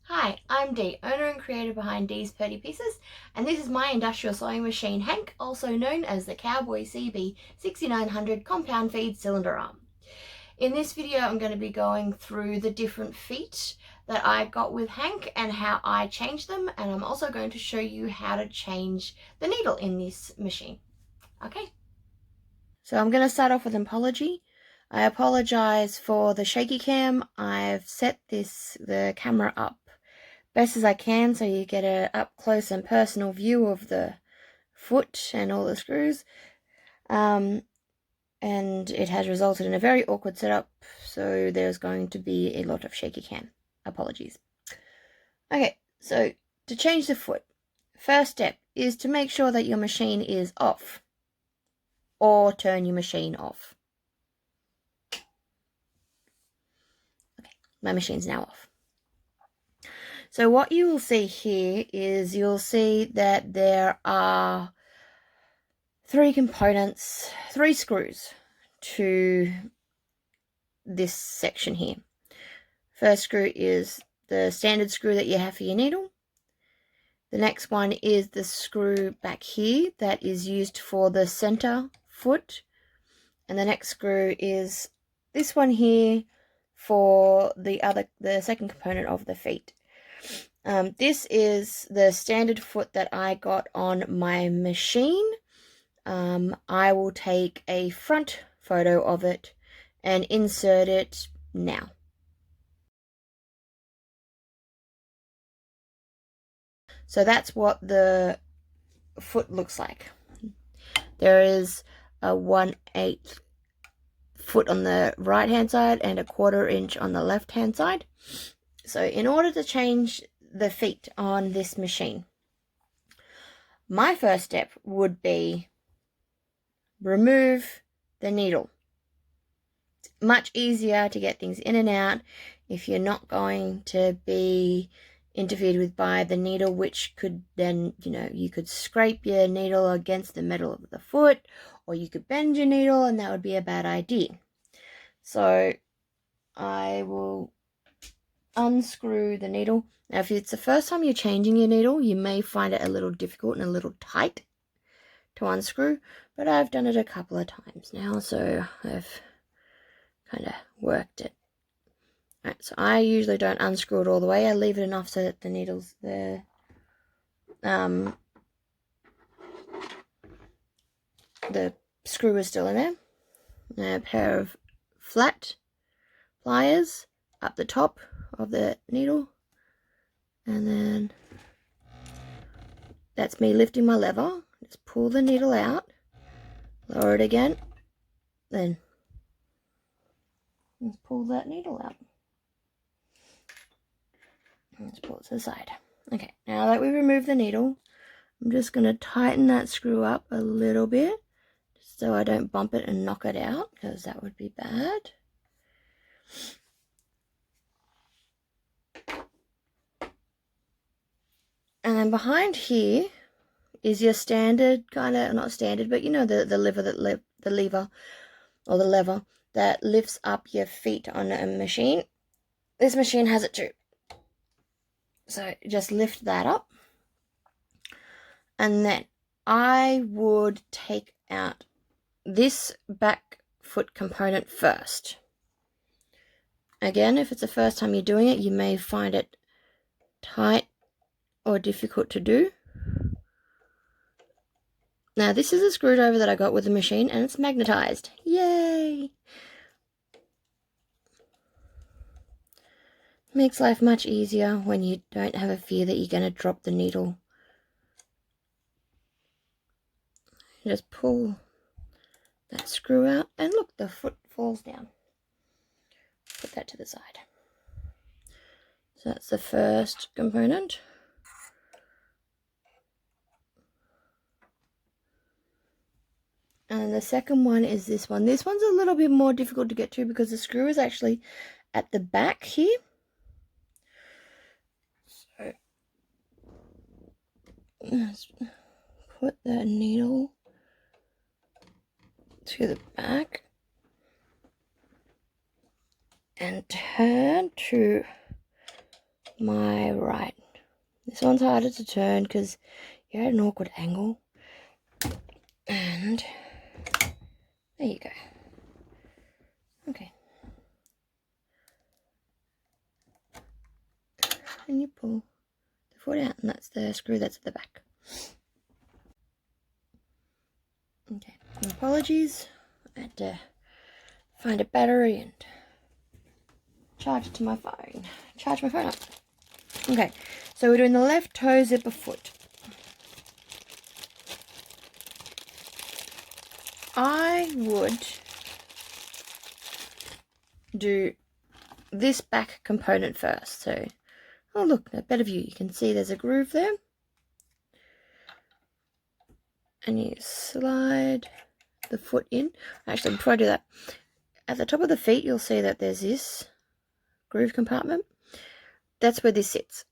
Hi, I'm Dee, owner and creator behind Dee's Purdy Pieces, and this is my industrial sewing machine Hank, also known as the Cowboy CB6900 compound feed cylinder arm. In this video I'm going to be going through the different feet that I got with Hank and how I changed them, and I'm also going to show you how to change the needle in this machine. Okay, so I'm going to start off with an apology. I apologize for the shaky cam. I've set the camera up best as I can so you get a up close and personal view of the foot and all the screws, and it has resulted in a very awkward setup, so there's going to be a lot of shaky cam. Apologies. Okay, so to change the foot, first step is to make sure that your machine is off, or turn your machine off. Okay, my machine's now off. So what you will see here is you'll see that there are three components, three screws to this section here. First screw is the standard screw that you have for your needle. The next one is the screw back here that is used for the center foot. And the next screw is this one here for the second component of the feet. This is the standard foot that I got on my machine. I will take a front photo of it and insert it now. So that's what the foot looks like. There is a 1/8 foot on the right hand side and a 1/4 inch on the left hand side. So in order to change the feet on this machine, my first step would be remove the needle. It's much easier to get things in and out if you're not going to be interfered with by the needle, which could then, you could scrape your needle against the metal of the foot, or you could bend your needle, and that would be a bad idea. So I will unscrew the needle. Now, if it's the first time you're changing your needle, you may find it a little difficult and a little tight to unscrew, but I've done it a couple of times now, so I've kind of worked it. Alright, so I usually don't unscrew it all the way. I leave it enough so that the needles, the screw is still in there. Now, a pair of flat pliers up the top of the needle, and then that's me lifting my lever. Just pull the needle out, lower it again, then let's pull that needle out. Let's pull it to the side. Okay, now that we removed the needle, I'm just going to tighten that screw up a little bit, just so I don't bump it and knock it out, because that would be bad. And then behind here is your standard kind of, not standard, but the lever that lifts up your feet on a machine. This machine has it too. So just lift that up. And then I would take out this back foot component first. Again, if it's the first time you're doing it, you may find it tight or difficult to do. Now, this is a screwdriver that I got with the machine, and it's magnetized. Yay! Makes life much easier when you don't have a fear that you're going to drop the needle. Just pull that screw out, and look, the foot falls down. Put that to the side. So that's the first component. And the second one is this one. This one's a little bit more difficult to get to because the screw is actually at the back here. So let's put that needle to the back and turn to my right. This one's harder to turn because you're at an awkward angle. And there you go. Okay. And you pull the foot out, and that's the screw that's at the back. Okay. And apologies. I had to find a battery and charge it to my phone. Charge my phone up. Okay. So we're doing the left toe zipper foot. I would do this back component first. So, oh look, a better view. You can see there's a groove there. And you slide the foot in. Actually, before I do that, at the top of the feet, you'll see that there's this groove compartment. That's where this sits.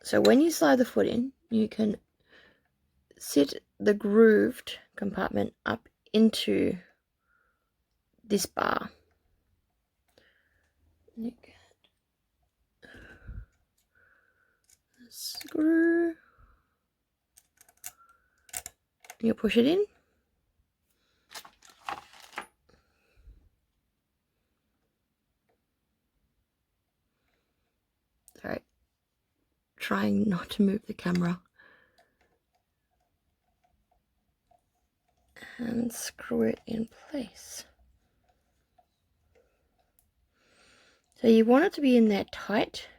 So when you slide the foot in, you can sit the grooved compartment up into this bar. You get a screw. You push it in. Sorry, trying not to move the camera. And screw it in place. So you want it to be in there tight.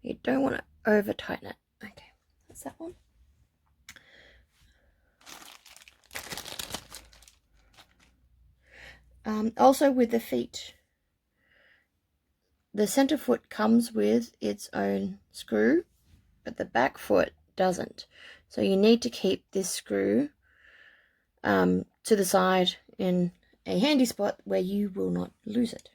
You don't want to over tighten it. Okay, that's that one. Also with the feet, the center foot comes with its own screw, but the back foot doesn't. So you need to keep this screw to the side in a handy spot where you will not lose it.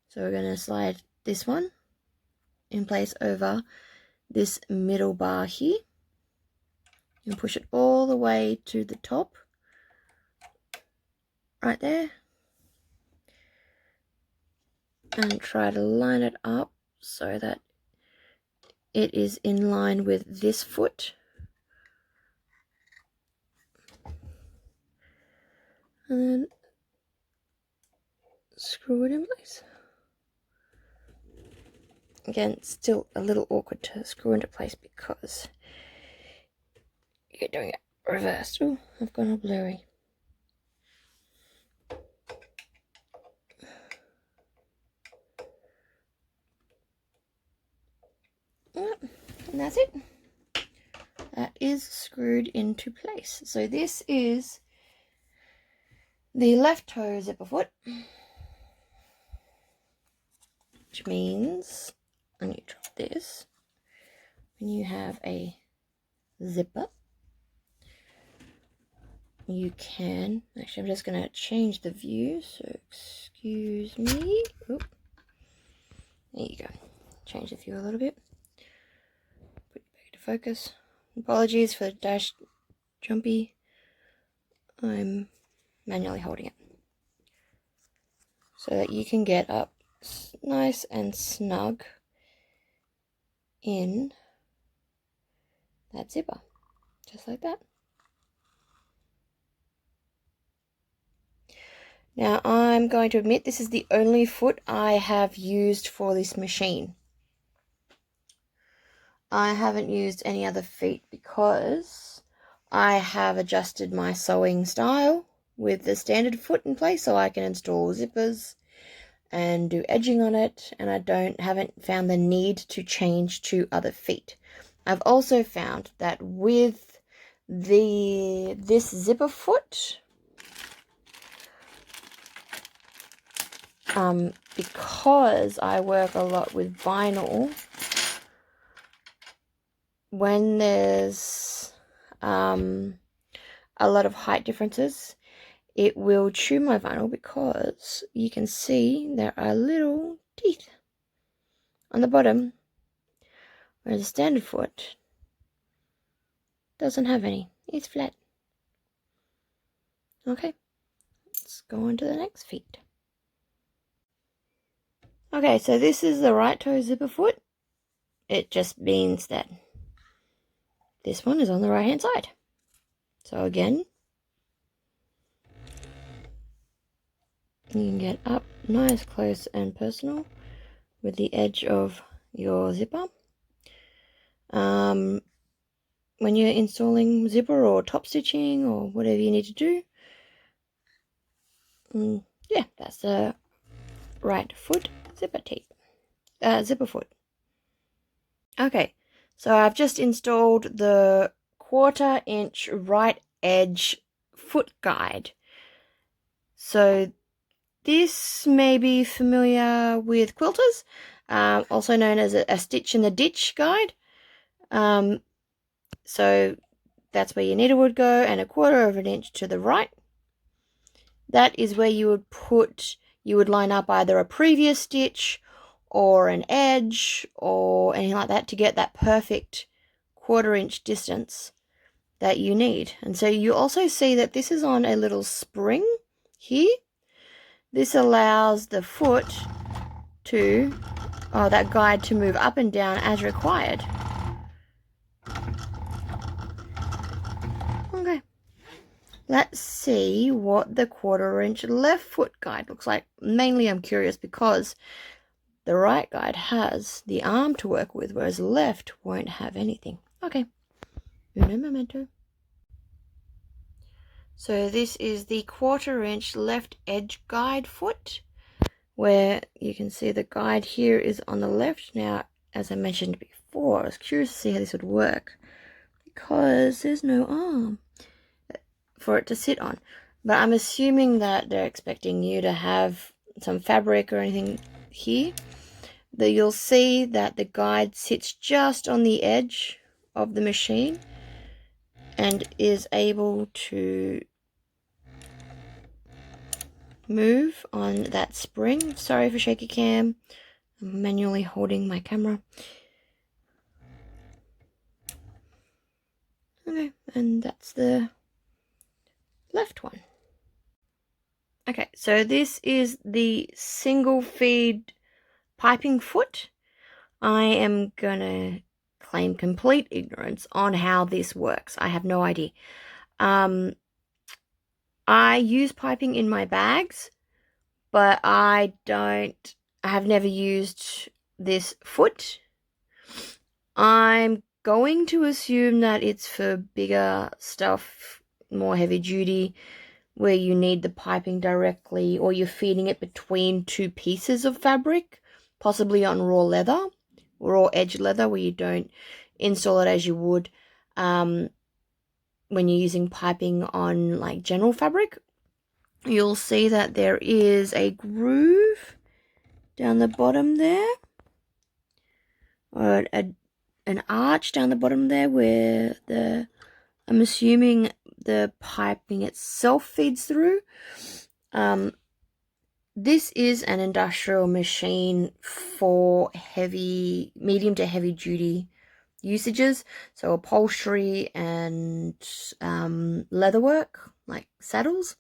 So we're going to slide this one in place over this middle bar here. And push it all the way to the top, right there, and try to line it up so that it is in line with this foot. And then screw it in place. Again, it's still a little awkward to screw into place because you're doing it reversed. Oh, I've gone all blurry. And that's it. That is screwed into place. So this is the left toe zipper foot, which means, and you drop this, when you have a zipper, you can, actually I'm just going to change the view, so excuse me. Oop. There you go. Change the view a little bit. Put it back to focus. Apologies for the dash jumpy. I'm manually holding it. So that you can get up nice and snug in that zipper. Just like that. Now I'm going to admit this is the only foot I have used for this machine. I haven't used any other feet because I have adjusted my sewing style with the standard foot in place so I can install zippers and do edging on it, and I haven't found the need to change to other feet. I've also found that with this zipper foot, because I work a lot with vinyl, when there's a lot of height differences, it will chew my vinyl because you can see there are little teeth on the bottom, whereas the standard foot doesn't have any. It's flat. Okay, let's go on to the next feet. Okay, so this is the right toe zipper foot. It just means that this one is on the right hand side. So again, you can get up nice, close and personal with the edge of your zipper. When you're installing zipper or top stitching or whatever you need to do, yeah, that's the right foot zipper tape, zipper foot. Okay, so I've just installed the 1/4 inch right edge foot guide. So this may be familiar with quilters, also known as a stitch in the ditch guide. So that's where your needle would go, and 1/4 inch to the right. That is where you would line up either a previous stitch or an edge or anything like that to get that perfect 1/4 inch distance that you need. And so you also see that this is on a little spring here. This allows the foot to, that guide to move up and down as required. Okay. Let's see what the 1/4 inch left foot guide looks like. Mainly I'm curious because the right guide has the arm to work with, whereas left won't have anything. Okay, uno momento. So this is the 1/4 inch left edge guide foot, where you can see the guide here is on the left. Now, as I mentioned before, I was curious to see how this would work because there's no arm for it to sit on. But I'm assuming that they're expecting you to have some fabric or anything here. That you'll see that the guide sits just on the edge of the machine and is able to move on that spring. Sorry for shaky cam. I'm manually holding my camera. Okay, and that's the left one. Okay, so this is the single feed piping foot. I am gonna claim complete ignorance on how this works. I have no idea. I use piping in my bags, but I have never used this foot. I'm going to assume that it's for bigger stuff, more heavy duty, where you need the piping directly, or you're feeding it between 2 pieces of fabric, possibly on raw edge leather, where you don't install it as you would when you're using piping on like general fabric. You'll see that there is a groove down the bottom there, or an arch down the bottom there where I'm assuming the piping itself feeds through. This is an industrial machine for medium to heavy duty usages, so upholstery and leatherwork like saddles.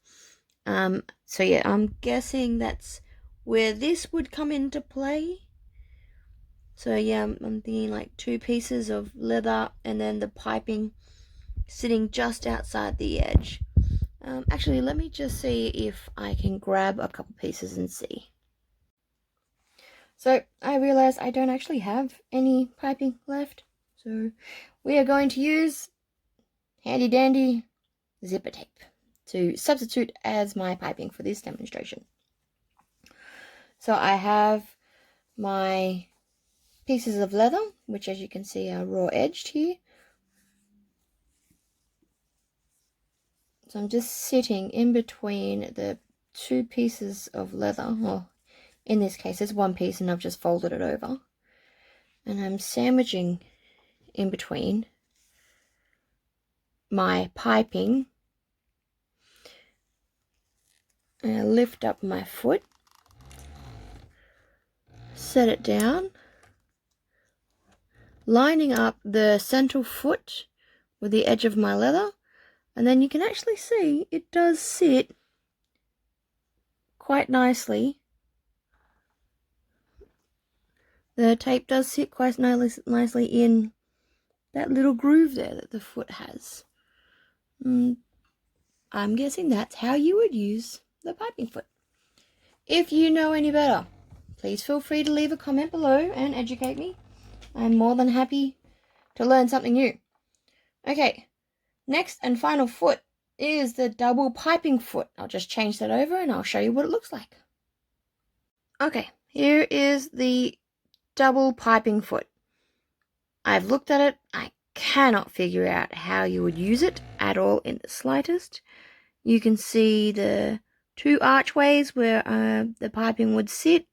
So yeah, I'm guessing that's where this would come into play. So yeah, I'm thinking like 2 pieces of leather and then the piping sitting just outside the edge. Actually, let me just see if I can grab a couple pieces and see. So I realize I don't actually have any piping left, so we are going to use handy dandy zipper tape to substitute as my piping for this demonstration. So I have my pieces of leather, which as you can see are raw edged here. So I'm just sitting in between the 2 pieces of leather. Well, in this case it's 1 piece and I've just folded it over. And I'm sandwiching in between my piping. And I lift up my foot, set it down, lining up the central foot with the edge of my leather, and then you can actually see it does sit quite nicely the tape does sit quite nicely in that little groove there that the foot has. I'm guessing that's how you would use the piping foot. If you know any better, please feel free to leave a comment below and educate me. I'm more than happy to learn something new. Okay, next and final foot is the double piping foot. I'll just change that over and I'll show you what it looks like. Okay, here is the double piping foot. I've looked at it. I cannot figure out how you would use it at all in the slightest. You can see the two archways where the piping would sit.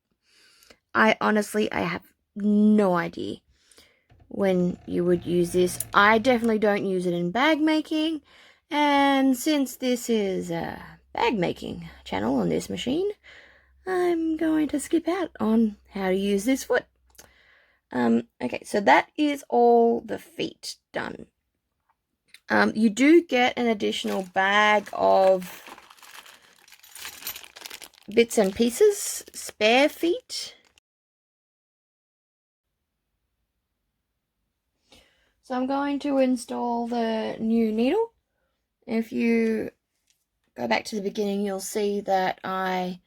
I have no idea when you would use this. I definitely don't use it in bag making, and since this is a bag making channel on this machine, I'm going to skip out on how to use this foot. Okay, so that is all the feet done. You do get an additional bag of bits and pieces, spare feet. So I'm going to install the new needle. If you go back to the beginning, you'll see that I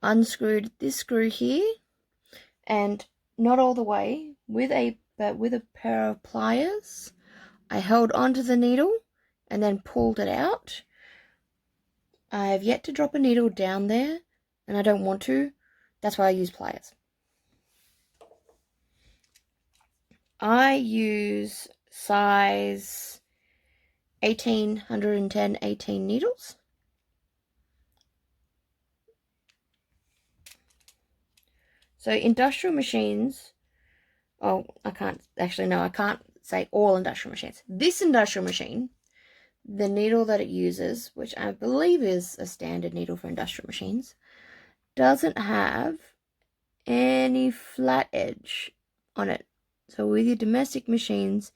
unscrewed this screw here, and not all the way, but with a pair of pliers, I held onto the needle and then pulled it out. I have yet to drop a needle down there, and I don't want to. That's why I use pliers. I use size 18 needles. So industrial machines, I can't say all industrial machines. This industrial machine, the needle that it uses, which I believe is a standard needle for industrial machines, doesn't have any flat edge on it. So with your domestic machines,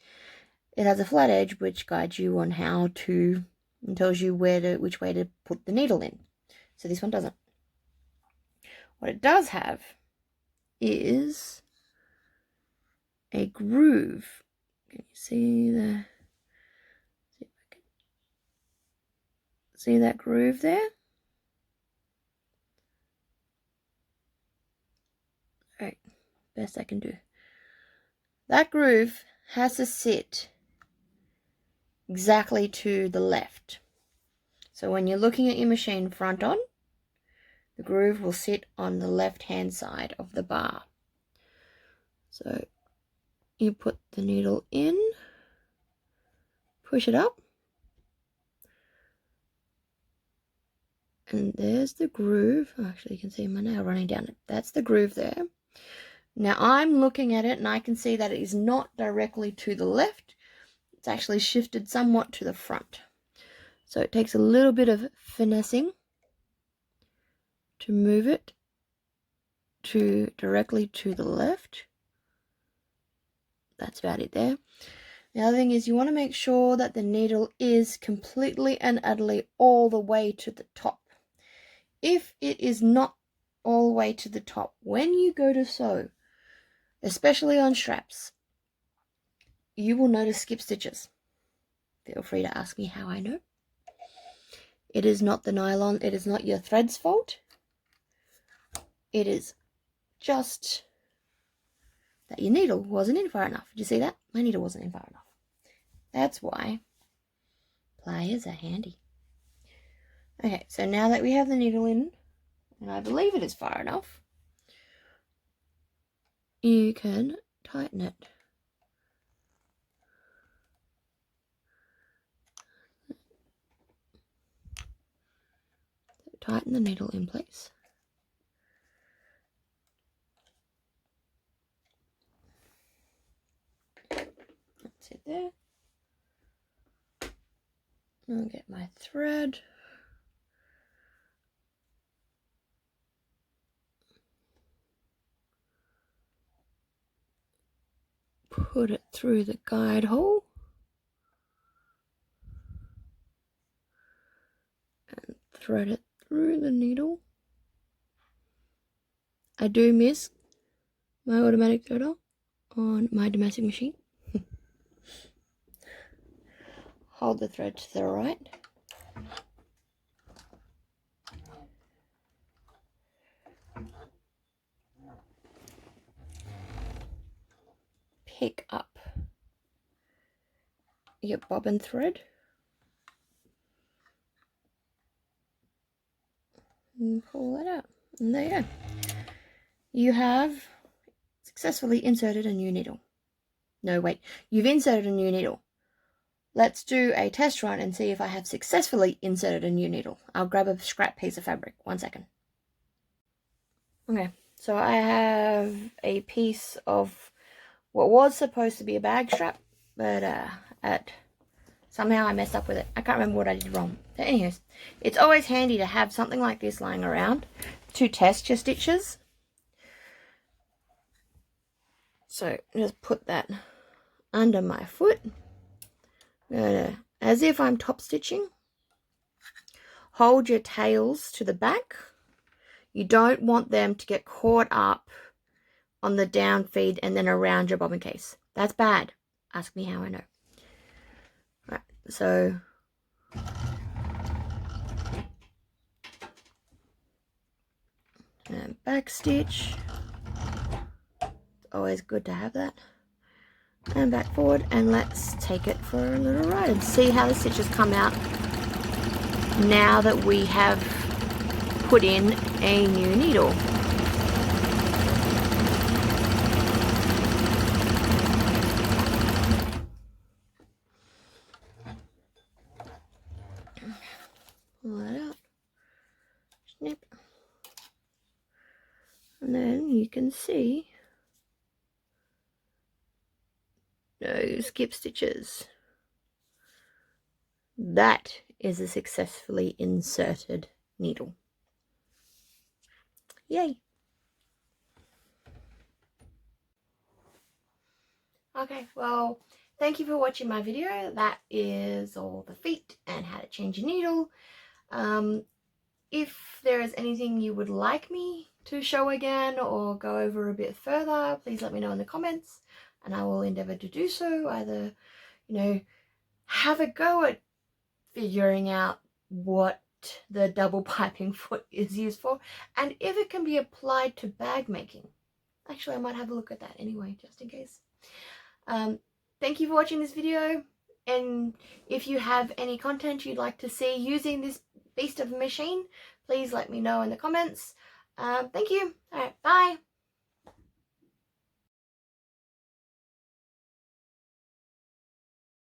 it has a flat edge which guides you on how to, and tells you which way to put the needle in. So this one doesn't. What it does have is a groove. Can you see see that groove there? Alright, best I can do. That groove has to sit exactly to the left. So when you're looking at your machine front on, the groove will sit on the left hand side of the bar. So you put the needle in, push it up, and there's the groove. Actually, you can see my nail running down it. That's the groove there. Now I'm looking at it and I can see that it is not directly to the left. It's actually shifted somewhat to the front. So it takes a little bit of finessing to move it directly to the left. That's about it there. The other thing is you want to make sure that the needle is completely and utterly all the way to the top. If it is not all the way to the top, when you go to sew, especially on straps, you will notice skip stitches. Feel free to ask me how I know. It is not the nylon, it is not your thread's fault. It is just that your needle wasn't in far enough. Did you see that? My needle wasn't in far enough. That's why pliers are handy. Okay, so now that we have the needle in, and I believe it is far enough, you can tighten it. So tighten the needle in place. That's it there. I'll get my thread. Put it through the guide hole. And thread it through the needle. I do miss my automatic threader on my domestic machine. Hold the thread to the right. Pick up your bobbin thread and pull that out. And there you go. You have successfully inserted a new needle. No, wait. You've inserted a new needle. Let's do a test run and see if I have successfully inserted a new needle. I'll grab a scrap piece of fabric. 1 second. Okay, so I have a piece of what was supposed to be a bag strap, but somehow I messed up with it. I can't remember what I did wrong. So anyways, it's always handy to have something like this lying around to test your stitches. So just put that under my foot. As if I'm top stitching. Hold your tails to the back. You don't want them to get caught up on the down feed and then around your bobbin case. That's bad. Ask me how I know. Right, so and back stitch. It's always good to have that. And back forward, and let's take it for a little ride and see how the stitches come out now that we have put in a new needle. Pull that out, snip, and then you can see no skip stitches. That is a successfully inserted needle. Yay! Okay, well, thank you for watching my video. That is all the feet and how to change a needle. If there is anything you would like me to show again or go over a bit further, please let me know in the comments and I will endeavour to do so. Either, have a go at figuring out what the double piping foot is used for and if it can be applied to bag making. Actually, I might have a look at that anyway, just in case. Thank you for watching this video, and if you have any content you'd like to see using this beast of a machine, please let me know in the comments. Thank you. Alright, bye.